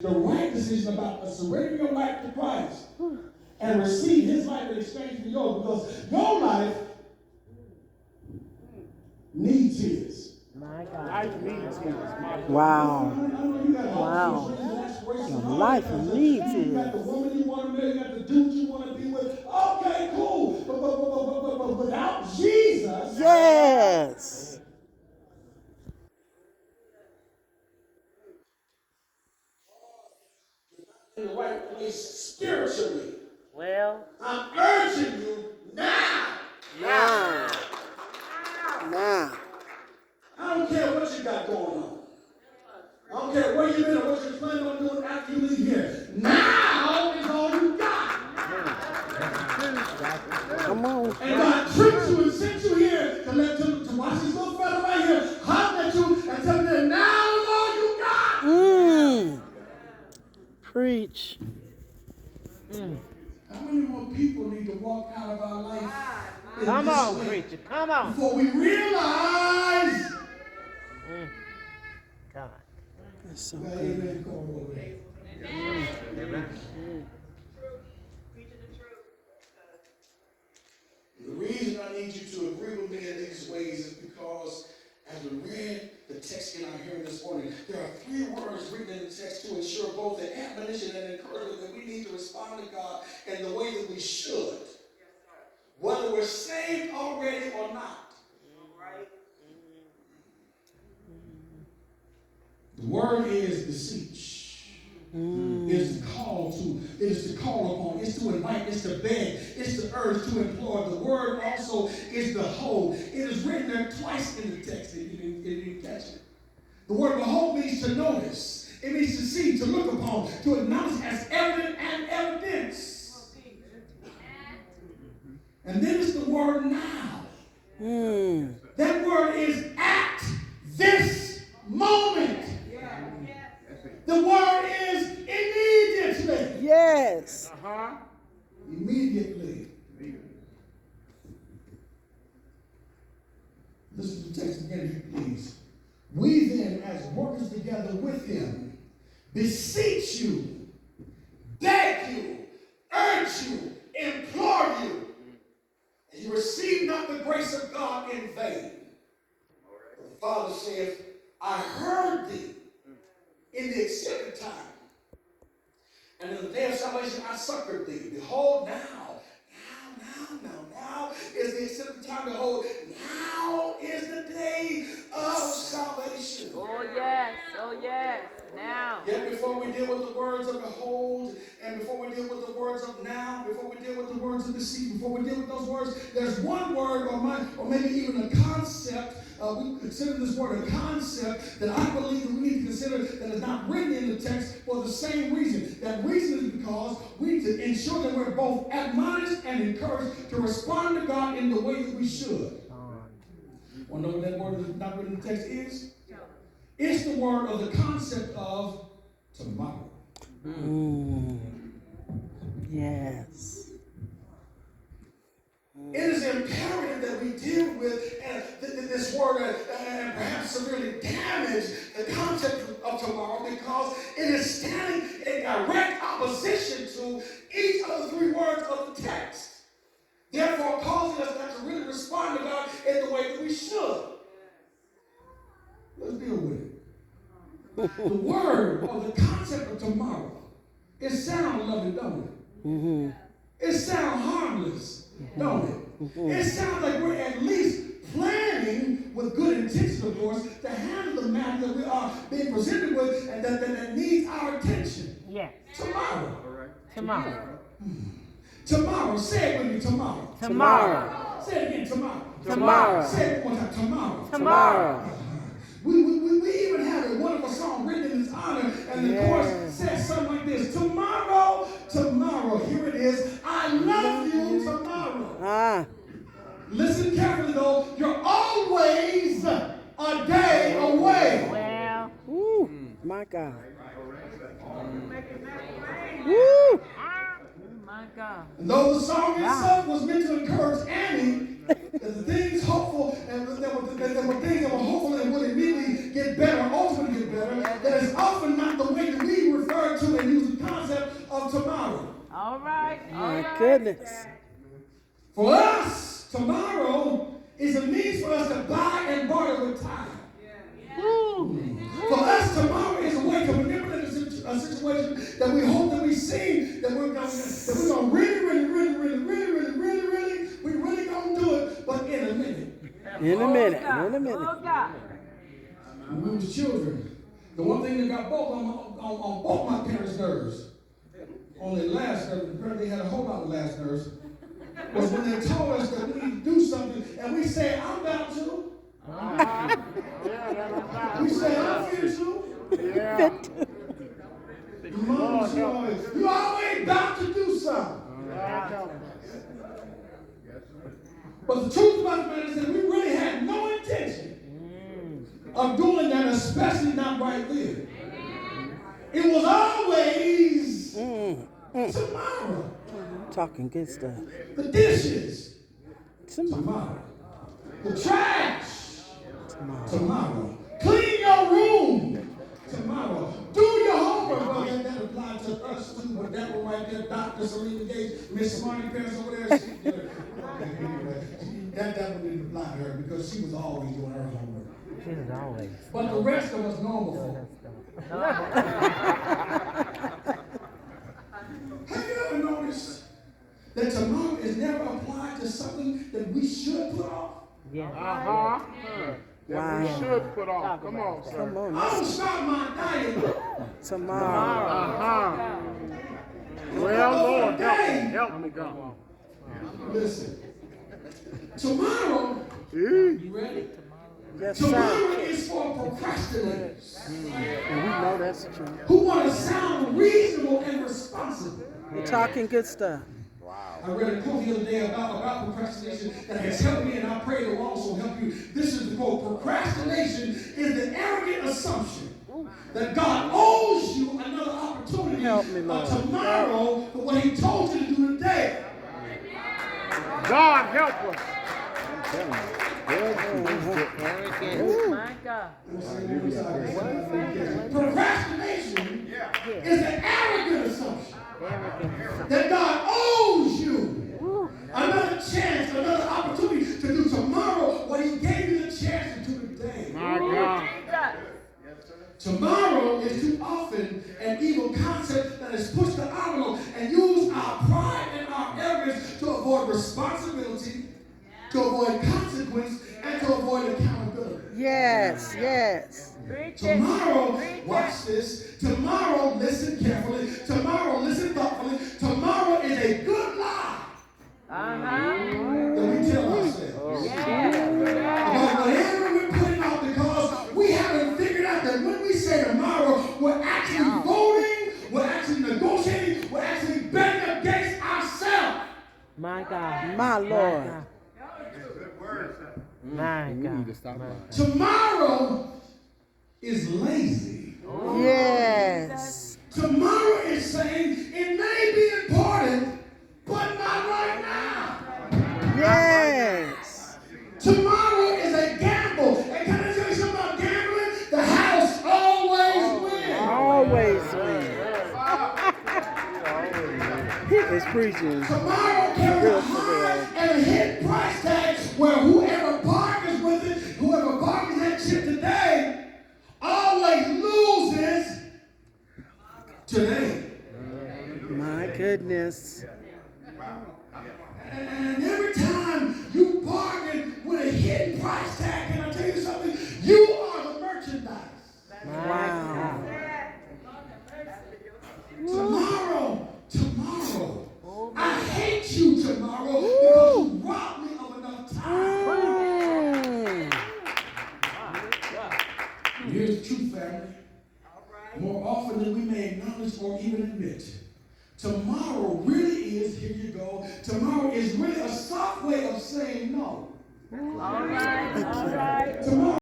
The right decision about surrendering your life to Christ and receive his life in exchange for yours, because your life needs his. My God. Life needs his. Wow. Wow. Your life needs his. You got the woman you want to marry, you got the dude you want to be with. Okay, cool. But without Jesus. Yes. In the right place spiritually. Well, I'm urging you now. now. I don't care what you got going on. I don't care where you've been or what you're planning on doing after you leave here. Now is all you got. Come on. And God tricked you and sent you here to watch this little fella right here holler at you and tell you that now is all you got. Preach. How many more people need to walk out of our life? Come on, preacher. Come on. Before we realize. God. That's so Well, good. amen. Go over there. Amen. The reason I need you to agree with me in these ways is because as we read the text in our hearing this morning, there are 3 words written in the text to ensure both the admonition and encouragement that we need to respond to God in the way that we should, whether we're saved already or not. The word is beseech. Is to call to, it is to call upon, it's to invite, it's to beg, it's to urge, to implore. The word also is behold. It is written there twice in the text, if you didn't catch it. The word behold means to notice. It means to see, to look upon, to acknowledge as evident and evidence. And then it's the word now. That word is at this moment. The word is immediately. Yes. Immediately. Listen to the text again, if you please. We then, as workers together with him, beseech you, beg you, urge you, implore you, and you receive not the grace of God in vain. The Father saith, I heard thee in the accepted time, and in the day of salvation I succored thee. Behold, now is the accepted time. Behold, now is the day of salvation. Oh yes, now. Yet before we deal with the words of behold, and before we deal with the words of now, before we deal with the words of deceit, before we deal with those words, there's one word or maybe even a concept. We consider this word a concept that I believe that we need to consider that is not written in the text for the same reason. That reason is because we need to ensure that we're both admonished and encouraged to respond to God in the way that we should. Want to know what that word that's not written in the text is? It's the word of the concept of tomorrow. Yes. It is imperative that we deal with this word and perhaps severely damage the concept of tomorrow, because it is standing in direct opposition to each of the 3 words of the text. Therefore, causing us not to really respond to God in the way that we should. Let's deal with it. The word or the concept of tomorrow, it sounds lovely, don't it? It sounds harmless, don't it? It sounds like we're at least planning with good intention, of course, to handle the matter that we are being presented with and that needs our attention. Yes. Tomorrow. Tomorrow. Tomorrow. Say it with me, tomorrow. Tomorrow. Say it again, tomorrow. Tomorrow. Say it one more time, tomorrow. Tomorrow. We even have a wonderful song written in his honor, and the chorus says something like this: tomorrow, tomorrow. Here it is. I love you tomorrow. Listen carefully though. You're always a day away. Well, my God. Woo! My God. And though the song itself was meant to encourage Annie, that the things hopeful and there were things that were hopeful and would immediately get better, ultimately get better, that is often not the way that we refer goodness. For us, tomorrow is a means for us to buy and barter with time. For us, tomorrow is a way to manipulate a situation that we hope that we see that we're going to we really going to do it, but in a minute. In a minute. In a minute. Oh, God. When we was children, the one thing that got both on both my parents' nerves, on their last nerve, apparently they had a whole lot of last nerves, was when they told us that we need to do something, and we said, I'm about to. We said, I'm here to. Mom, you always about to do something. But the truth about the matter is that we really had no intention of doing that, especially not right then. It was always tomorrow. Talking good stuff. The dishes, Tomorrow. tomorrow. The trash, tomorrow. Clean your room, tomorrow. Do your homework. Well, that applied to us too, but that one right there, Dr. Selena Gates, Miss Marty Parents over there, that one didn't apply to her because she was always doing her homework. She was always. But the rest of us normal folk. Have you ever noticed that tomorrow is never applied to something that we should put off? Yeah. Wow. We should put off. Come on, sir. Come on. I'm gonna start my diet Tomorrow. Well, Lord, help me, God. Listen. Tomorrow, Mm. you ready? Yes, Tomorrow sir. is for procrastinators And we know that's true. who want to sound reasonable and responsible. We're talking good stuff. I read a quote the other day about procrastination that has helped me, and I pray it will also help you. This is the quote: procrastination is the arrogant assumption that God owes you another opportunity Help me, Lord. tomorrow for what he told you to do today. God help us. My God. Procrastination is an arrogant assumption that God owes you another chance, another opportunity to do tomorrow what he gave you the chance to do today. My God. Tomorrow is too often an evil concept that is pushed to our envelope and use our pride and our arrogance to avoid responsibility, to avoid consequence, and to avoid accountability. Yes, yes. Tomorrow, watch this. Tomorrow, listen carefully. Tomorrow, listen thoughtfully. Tomorrow is a good lie that we tell ourselves. About whatever we're putting off, because we haven't figured out that when we say tomorrow, we're actually voting, we're actually negotiating, we're actually betting against ourselves. My God. My Lord. My God. Tomorrow is lazy. Yes. Tomorrow is saying it may be important, but not right now. Yes. Tomorrow is a gamble. And can I tell you something about gambling? The house always wins. Always win. He is preaching. Tomorrow carries a high and a hidden price tag where whoever bargains with it, whoever bargains that shit today, always loses today. My goodness. And every time you bargain with a hidden price tag, can I tell you something? You are the merchandise. Wow. Tomorrow. I hate you tomorrow because you robbed me of enough time. Here's the truth, family. More often than we may acknowledge or even admit, tomorrow really is, here you go, tomorrow is really a soft way of saying no. All right. Tomorrow